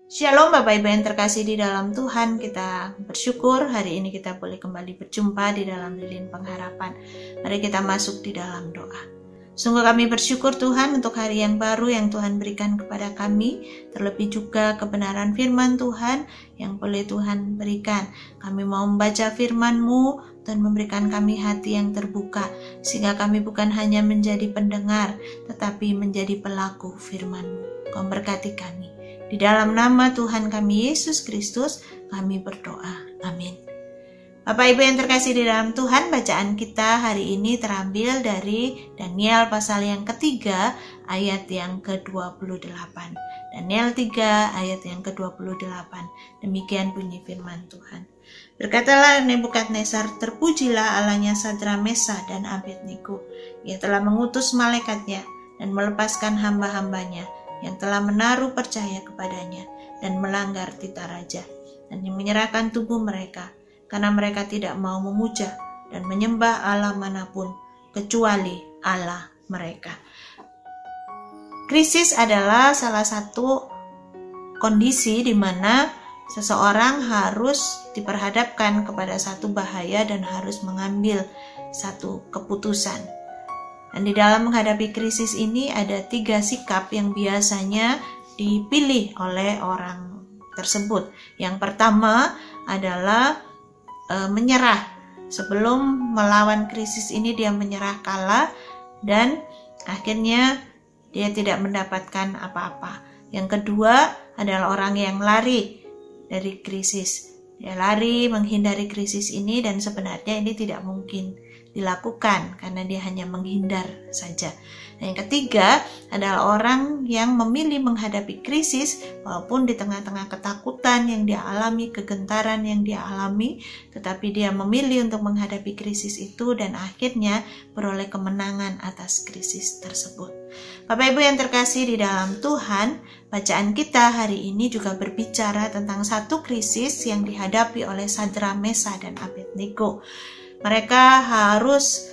Shalom Bapak Ibu yang terkasih di dalam Tuhan, kita bersyukur hari ini kita boleh kembali berjumpa di dalam lilin pengharapan. Mari kita masuk di dalam doa. Sungguh kami bersyukur Tuhan untuk hari yang baru yang Tuhan berikan kepada kami, terlebih juga kebenaran firman Tuhan yang boleh Tuhan berikan. Kami mau membaca firman-Mu dan memberikan kami hati yang terbuka, sehingga kami bukan hanya menjadi pendengar, tetapi menjadi pelaku firman-Mu. Kau berkati kami. Di dalam nama Tuhan kami Yesus Kristus, kami berdoa. Amin. Bapak Ibu yang terkasih di dalam Tuhan, bacaan kita hari ini terambil dari Daniel pasal yang ketiga, ayat yang ke-28. Daniel 3, ayat yang ke-28. Demikian bunyi firman Tuhan. Berkatalah Nebukadnezar, terpujilah Allahnya Sadrak, Mesak, dan Abednego. Ia telah mengutus malaikatnya dan melepaskan hamba-hambanya yang telah menaruh percaya kepadanya dan melanggar titah raja, dan yang menyerahkan tubuh mereka, karena mereka tidak mau memuja dan menyembah Allah manapun kecuali Allah mereka. Krisis adalah salah satu kondisi di mana seseorang harus diperhadapkan kepada satu bahaya dan harus mengambil satu keputusan. Dan di dalam menghadapi krisis ini ada 3 sikap yang biasanya dipilih oleh orang tersebut. Yang pertama adalah menyerah. Sebelum melawan krisis ini dia menyerah, kalah, dan akhirnya dia tidak mendapatkan apa-apa. Yang kedua adalah orang yang lari dari krisis. Dia lari menghindari krisis ini, dan sebenarnya ini tidak mungkin dilakukan karena dia hanya menghindar saja. Nah, yang ketiga adalah orang yang memilih menghadapi krisis walaupun di tengah-tengah ketakutan yang dia alami, kegentaran yang dia alami, tetapi dia memilih untuk menghadapi krisis itu dan akhirnya beroleh kemenangan atas krisis tersebut. Bapak Ibu yang terkasih di dalam Tuhan, bacaan kita hari ini juga berbicara tentang satu krisis yang dihadapi oleh Sadrak, Mesak, dan Abednego. Mereka harus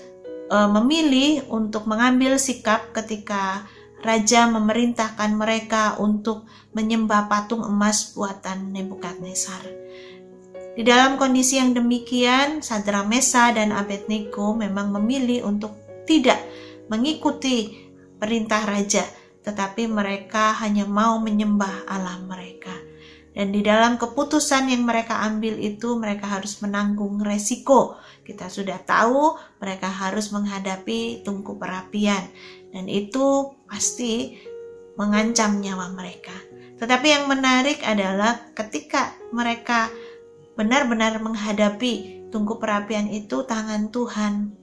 memilih untuk mengambil sikap ketika raja memerintahkan mereka untuk menyembah patung emas buatan Nebukadnezar. Di dalam kondisi yang demikian, Sadrak, Mesak, dan Abednego memang memilih untuk tidak mengikuti perintah raja, tetapi mereka hanya mau menyembah Allah mereka. Dan di dalam keputusan yang mereka ambil itu, mereka harus menanggung resiko. Kita sudah tahu mereka harus menghadapi tungku perapian, dan itu pasti mengancam nyawa mereka. Tetapi yang menarik adalah ketika mereka benar-benar menghadapi tungku perapian itu, tangan Tuhan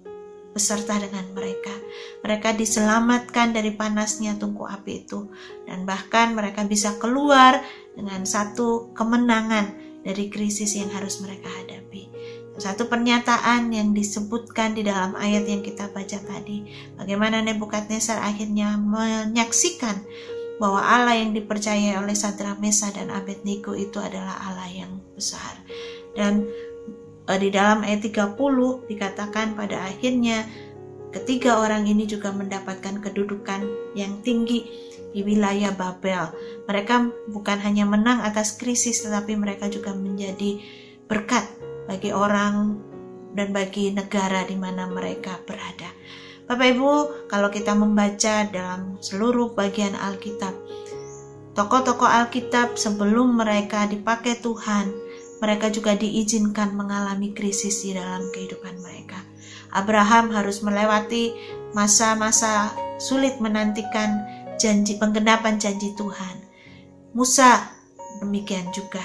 beserta dengan mereka. Mereka diselamatkan dari panasnya tungku api itu, dan bahkan mereka bisa keluar dengan satu kemenangan dari krisis yang harus mereka hadapi. Satu pernyataan yang disebutkan di dalam ayat yang kita baca tadi, bagaimana Nebukadnezar akhirnya menyaksikan bahwa Allah yang dipercayai oleh Sadrak, Mesak, dan Abednego itu adalah Allah yang besar. Dan di dalam ayat 30 dikatakan pada akhirnya ketiga orang ini juga mendapatkan kedudukan yang tinggi di wilayah Babel. Mereka bukan hanya menang atas krisis, tetapi mereka juga menjadi berkat bagi orang dan bagi negara di mana mereka berada. Bapak Ibu, kalau kita membaca dalam seluruh bagian Alkitab, tokoh-tokoh Alkitab sebelum mereka dipakai Tuhan, mereka juga diizinkan mengalami krisis di dalam kehidupan mereka. Abraham harus melewati masa-masa sulit menantikan penggenapan janji Tuhan. Musa demikian juga.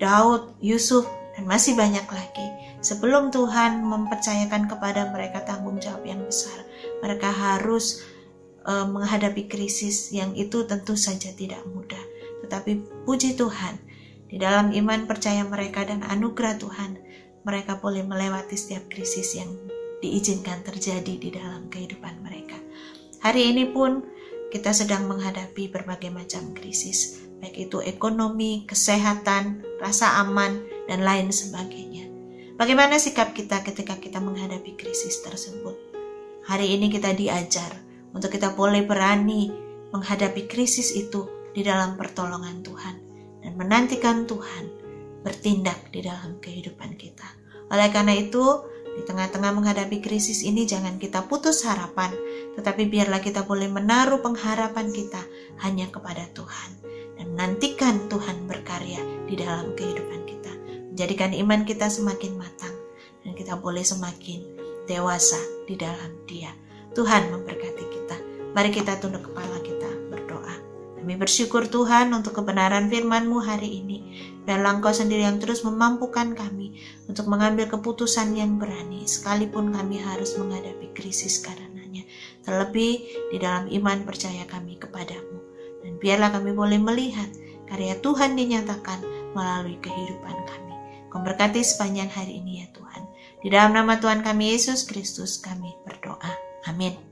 Daud, Yusuf, dan masih banyak lagi. Sebelum Tuhan mempercayakan kepada mereka tanggung jawab yang besar, mereka harus menghadapi krisis yang itu tentu saja tidak mudah. Tetapi puji Tuhan, di dalam iman percaya mereka dan anugerah Tuhan, mereka boleh melewati setiap krisis yang diizinkan terjadi di dalam kehidupan mereka. Hari ini pun kita sedang menghadapi berbagai macam krisis, baik itu ekonomi, kesehatan, rasa aman, dan lain sebagainya. Bagaimana sikap kita ketika kita menghadapi krisis tersebut? Hari ini kita diajar untuk kita boleh berani menghadapi krisis itu di dalam pertolongan Tuhan. Dan menantikan Tuhan bertindak di dalam kehidupan kita. Oleh karena itu, di tengah-tengah menghadapi krisis ini jangan kita putus harapan, tetapi biarlah kita boleh menaruh pengharapan kita hanya kepada Tuhan dan menantikan Tuhan berkarya di dalam kehidupan kita, menjadikan iman kita semakin matang dan kita boleh semakin dewasa di dalam Dia. Tuhan memberkati kita. Mari kita tunduk kepala kita berdoa. Kami bersyukur Tuhan untuk kebenaran firman-Mu hari ini. Biarlah Engkau sendiri yang terus memampukan kami untuk mengambil keputusan yang berani, sekalipun kami harus menghadapi krisis karenanya. Terlebih di dalam iman percaya kami kepadamu. Dan biarlah kami boleh melihat karya Tuhan dinyatakan melalui kehidupan kami. Kau berkati sepanjang hari ini ya Tuhan. Di dalam nama Tuhan kami Yesus Kristus kami berdoa. Amin.